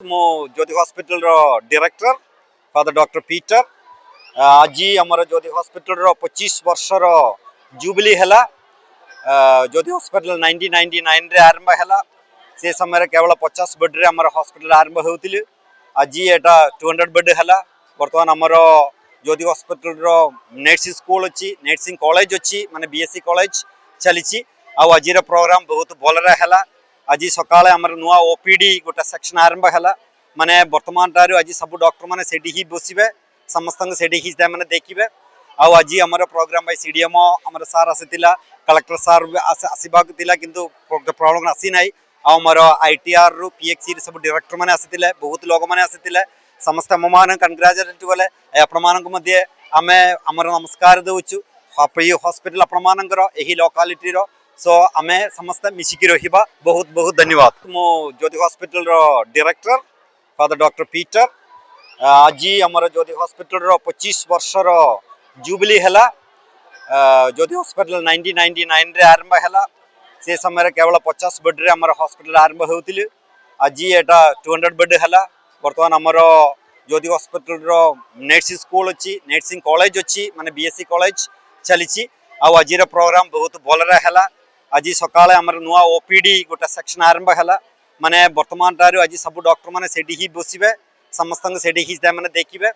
मो ज्योति हॉस्पिटल रो director father doctor Peter आज आमर ज्योति हॉस्पिटल रो 25 वर्ष रो जुबली हैला। ज्योति हॉस्पिटल 1999 रे आरंभ हैला। से समय केवल 50 बेड रे आमर हॉस्पिटल आरंभ होउतिले। आज एटा 200 बेड हैला। वर्तमान आमर ज्योति हॉस्पिटल रो नर्सिंग स्कूल अछि, नर्सिंग कॉलेज अछि, माने बीएससी कॉलेज चलीछि। आ आज रो प्रोग्राम बहुत भल रे हैला। आज सकाळे आमर नुआ ओपीडी गोटा सेक्शन आरंभ हैला। माने वर्तमान टारु आज सब डॉक्टर माने सेडी ही बसिबे, समस्त सेडी ही माने देखिबे। आ आज आमर प्रोग्राम बाय सीडीएमओ आमर सार आसीतिला, कलेक्टर सार आसीबाक तिला किंतु प्रॉब्लम आसी नाही। आमर आईटीआर रु पीएक्सी रे सब डायरेक्टर माने आसीतिले, बहुत लोग माने आसीतिले। समस्त ममान कंग्रेचुलेट बोले आपण मानक मध्ये आमे आमर नमस्कार देउछु। प्रिय हॉस्पिटल आपण मानकर एही लोकालिटी रो सो आमे समस्त मिसिकी रहिबा। बहुत बहुत धन्यवाद। मो ज्योति हॉस्पिटल रो डायरेक्टर फादर डॉक्टर पीटर आज आमर ज्योति हॉस्पिटल रो 25 वर्ष रो जुबली हैला। ज्योति हॉस्पिटल 1999 रे आरंभ हैला। से समय केवल 50 बेड रे आमर हॉस्पिटल आरंभ होउतिले। आज एटा 200 बेड हैला। वर्तमान आमर ज्योति हॉस्पिटल रो नर्सिंग स्कूल अछि, नर्सिंग कॉलेज अछि, माने बीएससी कॉलेज चलीछि। आ आज रो प्रोग्राम बहुत भल रे हैला। आज सकाळे आमर नुआ ओपीडी गोटा सेक्शन आरंभ हैला। माने वर्तमान टारु आज सब डॉक्टर माने सेडी ही बसिबे, समस्त सेडी ही माने देखिबे।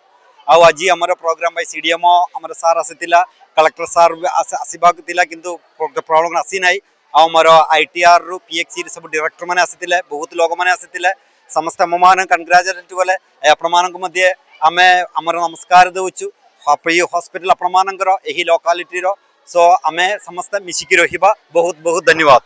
आ आज आमर प्रोग्राम बाय सीडीएमओ आमर सार आसीतिला, कलेक्टर सार आसीबाक तिला किंतु प्रॉब्लम आसी नाही। आमर आईटीआर रु पीएक्सी रे सब डायरेक्टर माने आसीतिले, बहुत लोग माने आसीतिले। समस्त ममान कंग्रेचुलेट बोले आपण मानक मध्ये आमे आमर नमस्कार देउछु। प्रिय हॉस्पिटल आपण मानकर एही लोकालिटी रो सो आमे समस्त मिसिकी रहिबा। बहुत बहुत धन्यवाद।